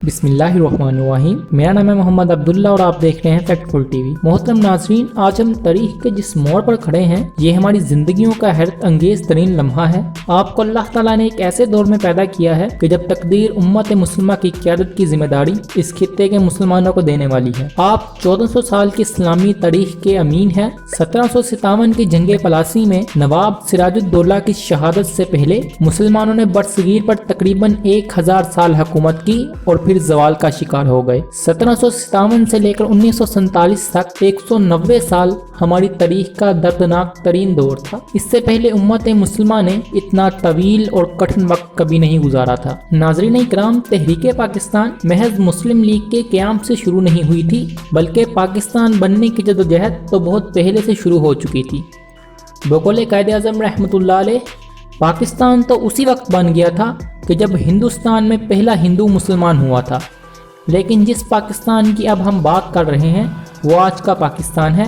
بسم اللہ الرحمن الرحیم۔ میرا نام ہے محمد عبداللہ اور آپ دیکھ رہے ہیں فیکٹفل ٹی وی۔ محترم ناظرین، آج ہم تاریخ کے جس موڑ پر کھڑے ہیں یہ ہماری زندگیوں کا حیرت انگیز ترین لمحہ ہے۔ آپ کو اللہ تعالیٰ نے ایک ایسے دور میں پیدا کیا ہے کہ جب تقدیر امت مسلمہ کی قیادت کی ذمہ داری اس خطے کے مسلمانوں کو دینے والی ہے۔ آپ 1400 سال کی اسلامی تاریخ کے امین ہیں۔ 1757 کی جنگ پلاسی میں نواب سراج الدولہ کی شہادت سے پہلے مسلمانوں نے برصغیر پر تقریباً 1000 سال حکومت کی اور پھر زوال کا شکار ہو گئے۔ 1757 سے لے کر 1947 تک 190 سال ہماری تاریخ کا دردناک ترین دور تھا۔ اس سے پہلے امت مسلمہ نے اتنا طویل اور کٹھن وقت کبھی نہیں گزارا تھا۔ ناظرین اکرام، تحریک پاکستان محض مسلم لیگ کے قیام سے شروع نہیں ہوئی تھی، بلکہ پاکستان بننے کی جدوجہد تو بہت پہلے سے شروع ہو چکی تھی۔ بقول قائد اعظم رحمۃ اللہ علیہ، پاکستان تو اسی وقت بن گیا تھا کہ جب ہندوستان میں پہلا ہندو مسلمان ہوا تھا، لیکن جس پاکستان کی اب ہم بات کر رہے ہیں وہ آج کا پاکستان ہے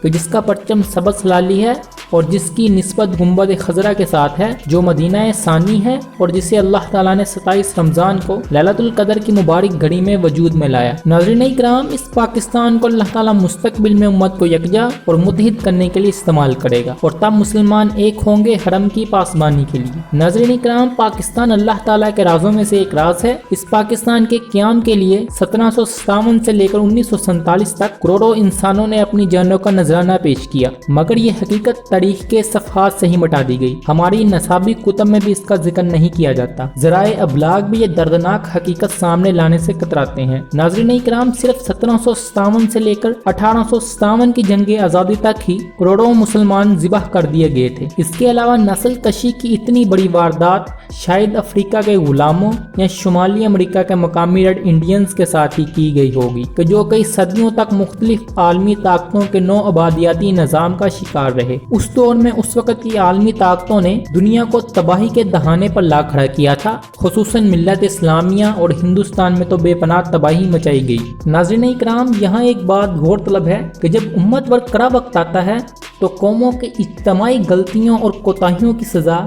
کہ جس کا پرچم سبز لالی ہے اور جس کی نسبت گنبد خضرا کے ساتھ ہے، جو مدینہ ثانی ہے اور جسے اللہ تعالیٰ نے 27 رمضان کو لیلۃ القدر کی مبارک گھڑی میں وجود میں لایا۔ ناظرین اکرام، اس پاکستان کو اللہ تعالیٰ مستقبل میں امت کو یکجا اور متحد کرنے کے لیے استعمال کرے گا اور تب مسلمان ایک ہوں گے حرم کی پاسبانی کے لیے۔ ناظرین اکرام، پاکستان اللہ تعالیٰ کے رازوں میں سے ایک راز ہے۔ اس پاکستان کے قیام کے لیے 1757 سے لے کر 1947 تک کروڑوں انسانوں نے اپنی جانوں کا نذرانہ پیش کیا، مگر یہ حقیقت تاریخ کے صفحات سے ہی مٹا دی گئی۔ ہماری نصابی کتب میں بھی اس کا ذکر نہیں کیا جاتا۔ ذرائع ابلاغ بھی یہ دردناک حقیقت سامنے لانے سے کتراتے ہیں۔ ناظرین اکرام، صرف 1757 سے لے کر 1857 کی جنگ آزادی تک ہی کروڑوں مسلمان ذبح کر دیے گئے تھے۔ اس کے علاوہ نسل کشی کی اتنی بڑی واردات شاید افریقہ کے غلاموں یا شمالی امریکہ کے مقامی ریڈ انڈینز کے ساتھ ہی کی گئی ہوگی کہ جو کئی صدیوں تک مختلف عالمی طاقتوں کے نو آبادیاتی نظام کا شکار رہے۔ اس دور میں اس وقت کی عالمی طاقتوں نے دنیا کو تباہی کے دہانے پر لا کھڑا کیا تھا، خصوصاً ملت اسلامیہ، اور ہندوستان میں تو بے پناہ تباہی مچائی گئی۔ ناظرین اکرام، یہاں ایک بات غور طلب ہے کہ جب امت پر کڑا وقت آتا ہے تو قوموں کے اجتماعی غلطیوں اور کوتاہیوں کی سزا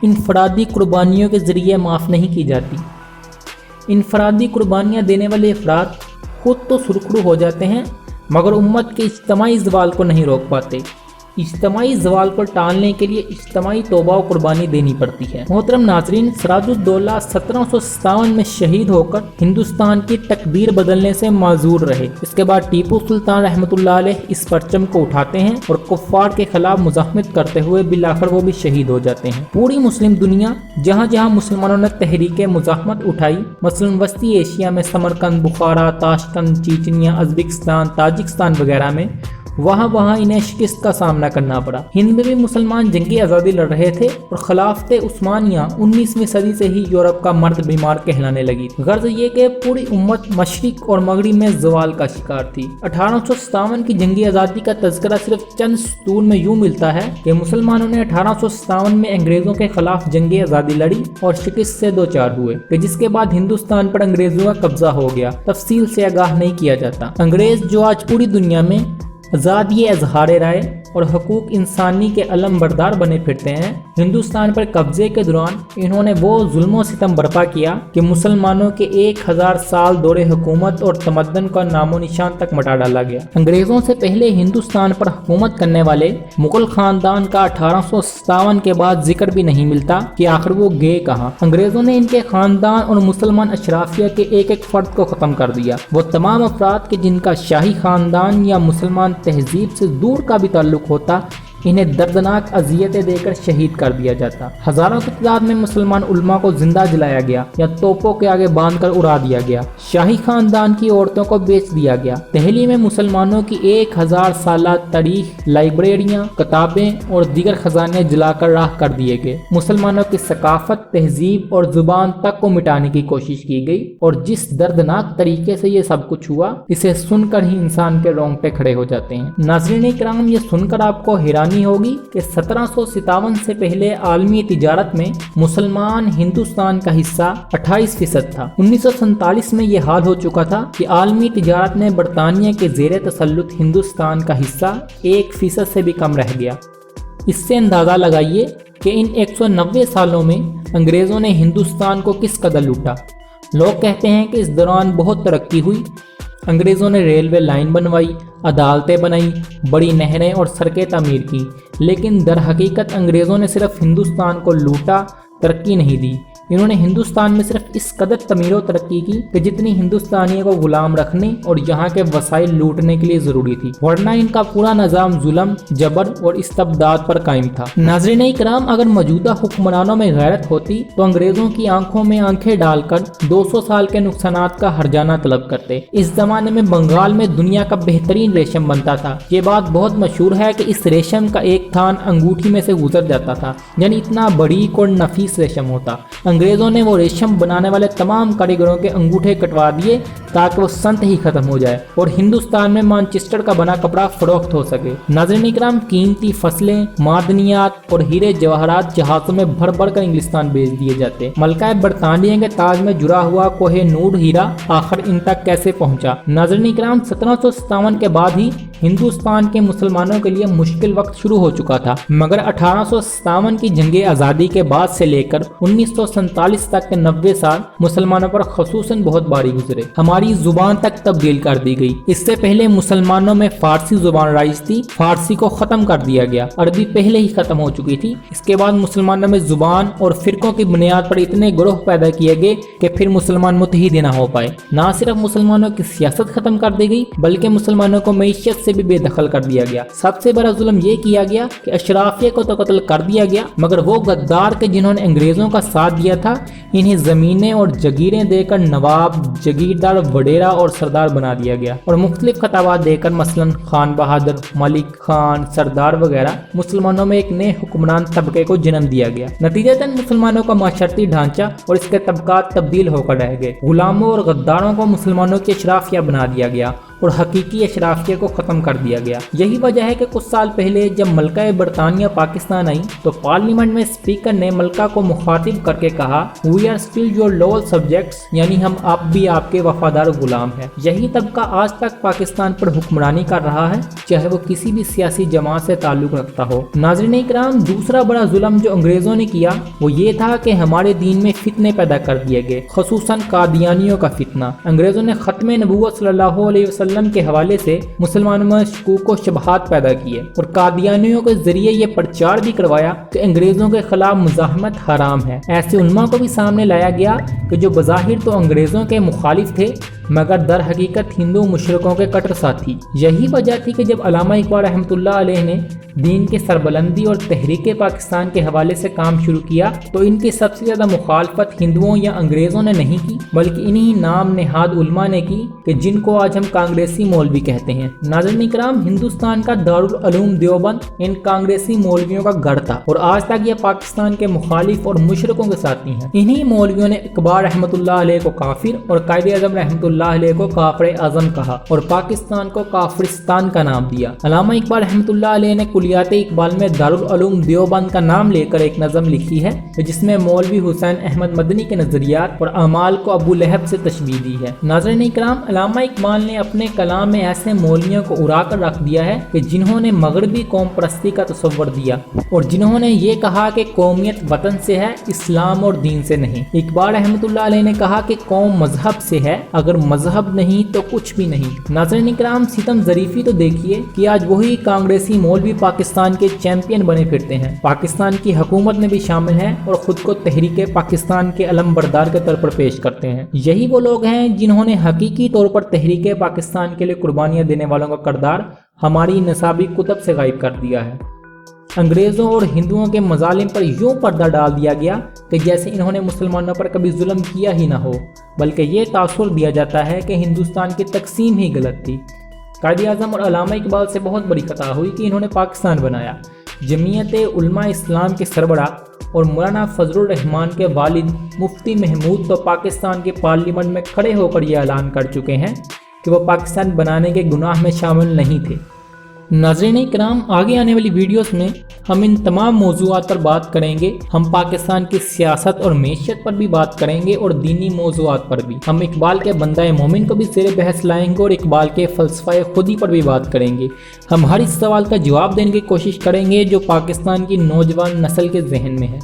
انفرادی قربانیوں کے ذریعے معاف نہیں کی جاتی۔ انفرادی قربانیاں دینے والے افراد خود تو سرخرو ہو جاتے ہیں، مگر امت کے اجتماعی زوال کو نہیں روک پاتے۔ اجتماعی زوال کو ٹالنے کے لیے اجتماعی توبہ و قربانی دینی پڑتی ہے۔ محترم ناظرین، سراج الدولہ 1757 میں شہید ہو کر ہندوستان کی تقدیر بدلنے سے معذور رہے۔ اس کے بعد ٹیپو سلطان رحمۃ اللہ علیہ اس پرچم کو اٹھاتے ہیں اور کفار کے خلاف مزاحمت کرتے ہوئے بالآخر وہ بھی شہید ہو جاتے ہیں۔ پوری مسلم دنیا جہاں جہاں مسلمانوں نے تحریک مزاحمت اٹھائی، مثلا وسطی ایشیا میں Samarkand, Bukhara, Tashkent, Chechnya, Uzbekistan, Tajikistan وغیرہ میں، وہاں انہیں شکست کا سامنا کرنا پڑا۔ ہند میں بھی مسلمان جنگی آزادی لڑ رہے تھے اور خلافت عثمانیہ 19ویں صدی سے ہی یورپ کا مرد بیمار کہلانے لگی۔ غرض یہ کہ پوری امت مشرق اور مغرب میں زوال کا شکار تھی۔ 1857 کی جنگی آزادی کا تذکرہ صرف چند سطور میں یوں ملتا ہے کہ مسلمانوں نے 1857 میں انگریزوں کے خلاف جنگی آزادی لڑی اور شکست سے دوچار ہوئے کہ جس کے بعد ہندوستان پر انگریزوں کا قبضہ ہو گیا۔ تفصیل سے آگاہ نہیں کیا جاتا۔ انگریز جو آج پوری دنیا میں آزادی اظہار رائے اور حقوق انسانی کے علم بردار بنے پھرتے ہیں، ہندوستان پر قبضے کے دوران انہوں نے وہ ظلم و ستم برپا کیا کہ مسلمانوں کے 1000 سال دور حکومت اور تمدن کا نام و نشان تک مٹا ڈالا گیا۔ انگریزوں سے پہلے ہندوستان پر حکومت کرنے والے مغل خاندان کا 1857 کے بعد ذکر بھی نہیں ملتا کہ آخر وہ گئے کہاں۔ انگریزوں نے ان کے خاندان اور مسلمان اشرافیہ کے ایک ایک فرد کو ختم کر دیا۔ وہ تمام افراد کے جن کا شاہی خاندان یا مسلمان تہذیب سے دور کا بھی تعلق ہوتا، انہیں دردناک اذیتیں دے کر شہید کر دیا جاتا۔ ہزاروں کی تعداد میں مسلمان علماء کو زندہ جلایا گیا یا توپوں کے آگے باندھ کر اڑا دیا گیا۔ شاہی خاندان کی عورتوں کو بیچ دیا گیا۔ دہلی میں مسلمانوں کی 1000 سالہ تاریخ، لائبریریاں، کتابیں اور دیگر خزانے جلا کر راہ کر دیے گئے۔ مسلمانوں کی ثقافت، تہذیب اور زبان تک کو مٹانے کی کوشش کی گئی، اور جس دردناک طریقے سے یہ سب کچھ ہوا، اسے سن کر ہی انسان کے رونگٹے کھڑے ہو جاتے ہیں۔ ناظرین اکرام، یہ سن کر آپ کو حیرانی ہوگی کہ 1757 سے پہلے عالمی تجارت میں مسلمان ہندوستان کا حصہ 28% تھا۔ 1947 میں یہ حال ہو چکا تھا کہ عالمی تجارت میں برطانیہ کے زیر تسلط ہندوستان کا حصہ 1% سے بھی کم رہ گیا۔ اس سے اندازہ لگائیے کہ ان 190 سالوں میں انگریزوں نے ہندوستان کو کس قدر لوٹا۔ लोग कहते हैं कि इस दौरान बहुत तरक्की हुई। अंग्रेज़ों ने रेलवे लाइन बनवाई, अदालतें बनाई, बड़ी नहरें और सड़कें तामीर की, लेकिन दर हकीकत अंग्रेज़ों ने सिर्फ हिंदुस्तान को लूटा, तरक्की नहीं दी। इन्होंने हिंदुस्तान में सिर्फ इस कदर तमीर और तरक्की की कि जितनी हिंदुस्तानियों को गुलाम रखने और यहाँ के वसाइल लूटने के लिए ज़रूरी थी, वरना इनका पूरा निज़ाम जुल्म, जबर और इस्तबदाद पर कायम था। नाज़रीन इकराम, अगर मौजूदा हुक्मरानों में गैरत होती तो अंग्रेज़ों की आंखों में आंखें डालकर 200 साल के नुकसानात का हर्जाना तलब करते। इस जमाने में बंगाल में दुनिया का बेहतरीन रेशम बनता था। ये बात बहुत मशहूर है कि इस रेशम का एक थान अंगूठी में से गुजर जाता था, यानी इतना बारीक और नफीस रेशम होता। अंग्रेज़ों ने वो रेशम बनाने वाले तमाम कारीगरों के अंगूठे कटवा दिए ताकि वो संत ही खत्म हो जाए और हिंदुस्तान में मानचेस्टर का बना कपड़ा फरोख्त हो सके। नाज़रीन इकराम, कीमती फसलें, मादनियात और हीरे जवाहरात जहाज़ों में भर भर कर इंग्लिस्तान भेज दिए जाते। मलका बरतानिया के ताज में जुड़ा हुआ कोहे नूर हीरा आखिर इन तक कैसे पहुंचा? नाज़रीन इकराम, 1757 के बाद ही हिंदुस्तान के मुसलमानों के लिए मुश्किल वक्त शुरू हो चुका था, मगर 1857 की जंगे आज़ादी के बाद से लेकर 1947 तक के 90 साल मुसलमानों पर खसूसन बहुत भारी गुजरे। हमारी जुबान तक तब्दील कर दी गई। इससे पहले मुसलमानों में फारसी जुबान राइज थी, फारसी को खत्म कर दिया गया, अरबी पहले ही खत्म हो चुकी थी। इसके बाद मुसलमानों में जुबान और फिरकों की बुनियाद पर इतने ग्रोह पैदा किए गए कि फिर मुसलमान मुत्तहिद न हो पाए। ना सिर्फ मुसलमानों की सियासत खत्म कर दी गई, बल्कि मुसलमानों को मईशत से भी बेदखल कर दिया गया। सबसे बड़ा जुल्म ये किया गया कि अशराफिया को तो कत्ल कर दिया गया, मगर वो गद्दार के जिन्होंने अंग्रेजों का साथ दिया था, इन्हें जमीनें और जगीरें देकर नवाब, जगीरदार, वडेरा और सरदार बना दिया गया और मुख्तलिफ खताबात देकर मसलन खान बहादुर, मलिक खान, सरदार वगैरह मुसलमानों में एक नए हुक्मरान तबके को जन्म दिया गया। नतीजतन मुसलमानों का माशरती ढांचा और इसके तबकात तब्दील होकर रह गए। गुलामों और गद्दारों को मुसलमानों की अशराफिया बना दिया गया और हकीकी अशराफिया को ख़त्म कर दिया गया। यही वजह है कि कुछ साल पहले जब मलका बरतानिया पाकिस्तान आई तो पार्लियामेंट में स्पीकर ने मलका को मुखातिब करके कहा, we are still your loyal subjects, यानी हम अब भी आपके वफादार गुलाम हैं। यही तबका आज तक पाकिस्तान पर हुक्मरानी कर रहा है, चाहे वो किसी भी सियासी जमात से ताल्लुक रखता हो। नाज़रीन इकराम, दूसरा बड़ा जुल्म जो अंग्रेज़ों ने किया वो ये था कि हमारे दीन में फितने पैदा कर दिए गए, खसूसन कादियानियों का फितना। अंग्रेज़ों ने खत्म नबूवत सल्लल्लाहु अलैहि वसल्लम के हवाले से मुसलमानों में शकूक व शुबहात पैदा किए और कादियानियों के जरिए ये प्रचार भी करवाया कि अंग्रेजों के खिलाफ मुजाहमत हराम है। ऐसे उलमा को भी सामने लाया गया कि जो बज़ाहिर तो अंग्रेजों के मुखालिफ थे, मगर दर हकीकत हिंदू मुशरिकों के कट्टर साथी। यही वजह थी कि जब अल्लामा इकबाल रहमतुल्लाह अलैह ने दीन के सरबलंदी और तहरीक पाकिस्तान के हवाले से काम शुरू किया तो इनकी सबसे ज़्यादा मुखालफत हिंदुओं या अंग्रेज़ों ने नहीं की, बल्कि इन्हीं नाम नेहाद उलमा ने की कि जिनको आज हम कांग्रेसी मौलवी कहते हैं। नाज़रीन इकराम, हिंदुस्तान का दारुल उलूम देवबंद इन कांग्रेसी मौलवियों का गढ़ था और आज तक ये पाकिस्तान के मुखालिफ और मुशरिकों के साथी हैं। इन्हीं मौलवियों ने इकबाल रहमतुल्लाह अलैह को काफिर और कायदे आज़म रहमतुल्लाह अलैह को काफिर आज़म कहा और पाकिस्तान को काफिरिस्तान का नाम दिया। अल्लामा इकबाल रहमतुल्लाह अलैह ने कुलियात इकबाल में दारुल उलूम देवबंद का नाम लेकर एक नज़म लिखी है जिसमें मौलवी हुसैन अहमद मदनी के नजरियात और अमाल को अबू लहब से तशबीह दी है। नाज़रीन इकराम, अल्लामा इकबाल ने अपने कलाम में ऐसे मौलवियों को उड़ा कर रख दिया है कि जिन्होंने मगरबी कौम परस्ती का तसव्वुर दिया और जिन्होंने ये कहा कि कौमियत वतन से है, इस्लाम और दीन से नहीं। इकबाल रहमतुल्लाह अलैह ने कहा कि कौम मजहब से है, अगर मजहब नहीं तो कुछ भी नहीं। नाज़रीन इकराम, सितम ज़रीफ़ी तो देखिए कि आज वही कांग्रेसी मौलवी पाकिस्तान के चैंपियन बने फिरते हैं, पाकिस्तान की हुकूमत में भी शामिल हैं और खुद को तहरीक पाकिस्तान के अलम बरदार के तौर पर पेश करते हैं। यही वो लोग हैं जिन्होंने हकीकी तौर पर तहरीक पाकिस्तान के लिए कुर्बानियाँ देने वालों का किरदार हमारी नसाबी कुतब से गायब कर दिया है। अंग्रेज़ों और हिंदुओं के मजालिम पर यूँ पर्दा डाल दिया गया कि जैसे इन्होंने मुसलमानों पर कभी जुल्म किया ही ना हो, बल्कि ये तासुर दिया जाता है कि हिंदुस्तान की तकसीम ही गलत थी। कायदे आज़म और अल्लामा इकबाल से बहुत बड़ी खता हुई कि इन्होंने पाकिस्तान बनाया। जमीयत उलमा इस्लाम के सरबराह और मौलाना फजलुर रहमान के वालिद मुफ्ती महमूद तो पाकिस्तान के पार्लियामेंट में खड़े होकर ये ऐलान कर चुके हैं कि वो पाकिस्तान बनाने के गुनाह में शामिल नहीं थे। नाज़रीन इकराम, आगे आने वाली वीडियोस में हम इन तमाम मौज़ूआत पर बात करेंगे। हम पाकिस्तान की सियासत और मैशत पर भी बात करेंगे और दीनी मौज़ूआत पर भी। हम इकबाल के बंदा मोमिन को भी ज़ेर बहस लाएंगे और इकबाल के फ़लसफ़े खुदी पर भी बात करेंगे। हम हर इस सवाल का जवाब देने की कोशिश करेंगे जो पाकिस्तान की नौजवान नस्ल के जहन में है।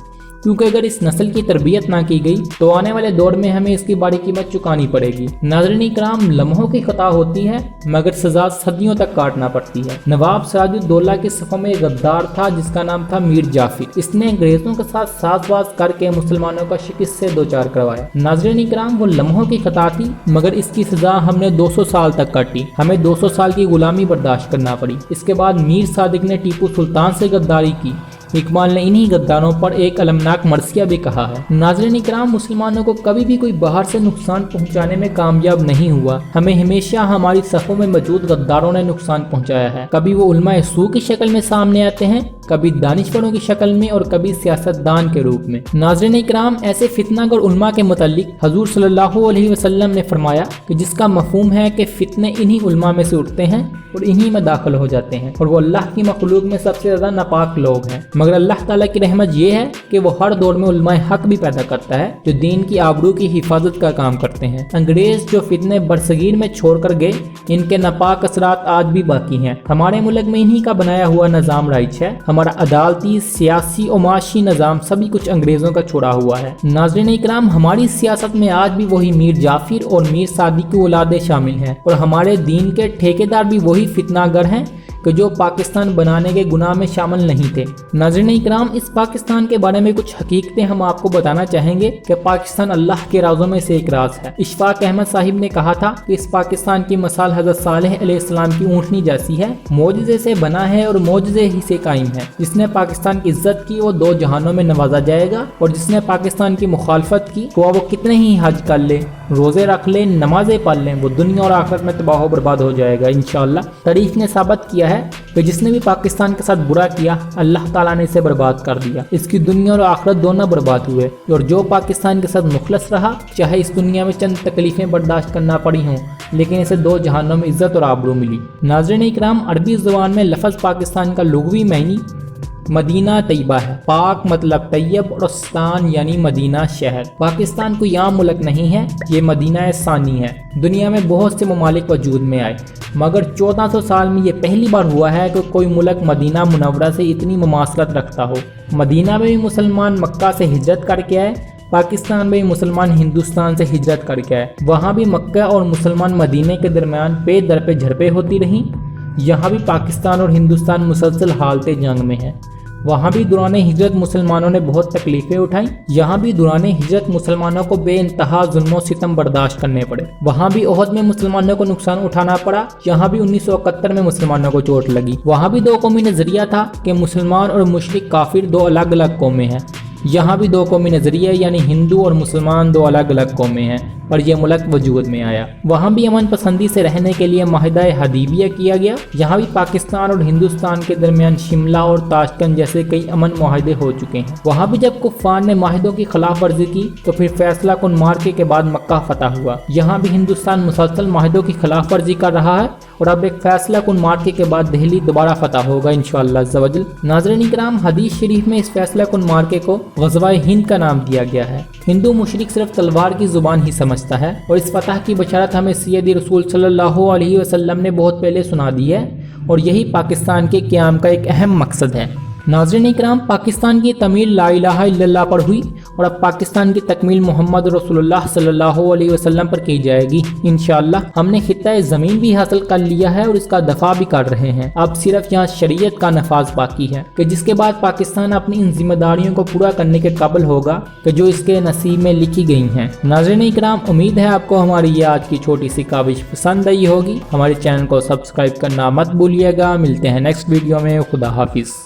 क्योंकि अगर इस नस्ल की तरबियत ना की गई तो आने वाले दौर में हमें इसकी बड़ी कीमत चुकानी पड़ेगी। नाज़रीन इकराम, लम्हों की खता होती है मगर सजा सदियों तक काटना पड़ती है। नवाब सिराजुद्दौला के सफ़ों में एक गद्दार था जिसका नाम था मीर जाफिर। इसने अंग्रेजों के साथ साज़बाज़ करके मुसलमानों का शिकस्त से दो चार करवाया। नाज़रीन इकराम, वो लम्हों की खता थी मगर इसकी सजा हमने 200 साल तक काटी। हमें 200 साल की गुलामी बर्दाश्त करना पड़ी। इसके बाद मीर सादिक ने टीपू सुल्तान से गद्दारी की। इकबाल ने इन्हीं गद्दारों पर एक अलमनाक मरसिया भी कहा है। नाज़रीन इकराम, मुसलमानों को कभी भी कोई बाहर से नुकसान पहुंचाने में कामयाब नहीं हुआ। हमें हमेशा हमारी सफ़ों में मौजूद गद्दारों ने नुकसान पहुंचाया है। कभी वो उलमाए सू की शक्ल में सामने आते हैं, कभी दानिशवरों की शक्ल में और कभी सियासतदान के रूप में। नाज़रीन इकराम, ऐसे फितनागर उलमा के मुतालिक हजूर सल्लल्लाहु अलैहि वसल्लम ने फरमाया कि जिसका मफहूम है कि फितने इन्हीं उलमा में से उठते हैं और इन्हीं में दाखिल हो जाते हैं और वो अल्लाह की मखलूक में सबसे ज़्यादा नापाक लोग हैं। मगर अल्लाह ताला की रहमत ये है कि वो हर दौर में उलमाए हक भी पैदा करता है जो दीन की आबरू की हिफाजत का काम करते हैं। अंग्रेज जो फितने बरसगीर में छोड़ कर गए, इनके नापाक असरात आज भी बाकी हैं। हमारे मुल्क में इन्हीं का बनाया हुआ निज़ाम राइज है। हमारा अदालती, सियासी और माशी निज़ाम सभी कुछ अंग्रेज़ों का छोड़ा हुआ है। नाज़रीन इकराम, हमारी सियासत में आज भी वही मीर जाफिर और मीर सादिक की औलादें शामिल हैं और हमारे दीन के ठेकेदार भी वही फितनागर हैं कि जो पाकिस्तान बनाने के गुनाह में शामिल नहीं थे। नाज़रीन इकराम, इस पाकिस्तान के बारे में कुछ हकीकतें हम आपको बताना चाहेंगे कि पाकिस्तान अल्लाह के राज़ों में से एक राज है। इशफाक अहमद साहिब ने कहा था कि इस पाकिस्तान की मिसाल हज़रत सालेह अलैहिस्सलाम की ऊँटनी जैसी है, मोजज़े से बना है और मोजज़े ही से कायम है। जिसने पाकिस्तान की इज्जत की वो दो जहानों में नवाजा जाएगा और जिसने पाकिस्तान की मुखालफत की तो वो कितने ही हज कर ले, रोज़े रख ले, नमाजें पढ़ लें, वो दुनिया और आखिरत में तबाह बर्बाद हो जाएगा इंशाअल्लाह। तारीख ने साबित किया है कि जिसने भी पाकिस्तान के साथ बुरा किया अल्लाह ताला ने इसे बर्बाद कर दिया। इसकी दुनिया और आखिरत दोनों बर्बाद हुए और जो पाकिस्तान के साथ मुखलस रहा, चाहे इस दुनिया में चंद तकलीफें बर्दाश्त करना पड़ी हों, लेकिन इसे दो जहानों में इज्जत और आबरू मिली। नाज़रीन इकराम, अरबी ज़ुबान में लफ्ज़ पाकिस्तान का लुग़वी मायनी मदीना तैयबा है। पाक मतलब तैयब और स्तान यानी मदीना शहर। पाकिस्तान कोई आम मुल्क नहीं है, ये मदीना सानी है। दुनिया में बहुत से ममालिक वजूद में आए मगर 1400 साल में ये पहली बार हुआ है कि कोई मुल्क मदीना मुनव्वरा से इतनी मुमासलत रखता हो। मदीना में भी मुसलमान मक्का से हिजरत करके आए, पाकिस्तान में भी मुसलमान हिंदुस्तान से हिजरत करके आए। वहाँ भी मक्का और मुसलमान मदीने के दरमियान पे दर पे झड़पें होती रहीं। यहाँ भी पाकिस्तान और हिंदुस्तान मुसलसल हालत जंग में है। वहाँ भी दौरान हिजरत मुसलमानों ने बहुत तकलीफ़ें उठाई। यहाँ भी दौरान हिजरत मुसलमानों को बेइंतहा जुल्म सितम बर्दाश्त करने पड़े। वहाँ भी ओहद में मुसलमानों को नुकसान उठाना पड़ा। यहाँ भी 1971 में मुसलमानों को चोट लगी। वहाँ भी दो कौमी नज़रिया था कि मुसलमान और मुशरिक काफिर दो अलग अलग कौमें हैं। यहाँ भी दो कौमी नज़रिया यानी हिंदू और मुसलमान दो अलग अलग कौमें हैं और ये मुल्क वजूद में आया। वहाँ भी अमन पसंदी से रहने के लिए माहिदा हदीबिया किया गया। यहाँ भी पाकिस्तान और हिंदुस्तान के दरमियान शिमला और ताशकंद जैसे कई अमन माहिदे हो चुके हैं। वहाँ भी जब कुफ़ार ने माहिदों की खिलाफ वर्जी की तो फिर फैसला कुन मार्के के बाद मक्का फतह हुआ। यहाँ भी हिंदुस्तान मुसलसल माहिदों की खिलाफ वर्जी कर रहा है और अब एक फैसला कुन मार्के के बाद दिल्ली दोबारा फतह होगा इंशाअल्लाह अज़्ज़वजल। नाज़रीन इकराम, हदीस शरीफ में इस फैसला कुन मार्के को ग़ज़वा-ए हिंद का नाम दिया गया है। हिंदू मुशरिक सिर्फ तलवार की ज़ुबान ही समझता है और इस फतह की बशारत हमें सैयद रसूल सल्लल्लाहु अलैहि वसल्लम ने बहुत पहले सुना दी है और यही पाकिस्तान के क़याम का एक अहम मकसद है। नाज़रीन इकराम, पाकिस्तान की तमीर ला इलाहा इल्लल्लाह पर हुई और अब पाकिस्तान की तकमील मोहम्मद रसूलुल्लाह सल्लल्लाहु अलैहि वसल्लम पर की जाएगी इंशाअल्लाह। हमने खित्ता ज़मीन भी हासिल कर लिया है और इसका दफा भी कर रहे हैं। अब सिर्फ यहाँ शरीयत का नफाज बाकी है कि जिसके बाद पाकिस्तान अपनी इन जिम्मेदारियों को पूरा करने के काबिल होगा कि जो इसके नसीब में लिखी गई हैं। नाज़रीन इकराम, उम्मीद है आपको हमारी ये आज की छोटी सी काविश पसंद आई होगी। हमारे चैनल को सब्सक्राइब करना मत भूलिएगा। मिलते हैं नेक्स्ट वीडियो में। खुदा हाफिज़।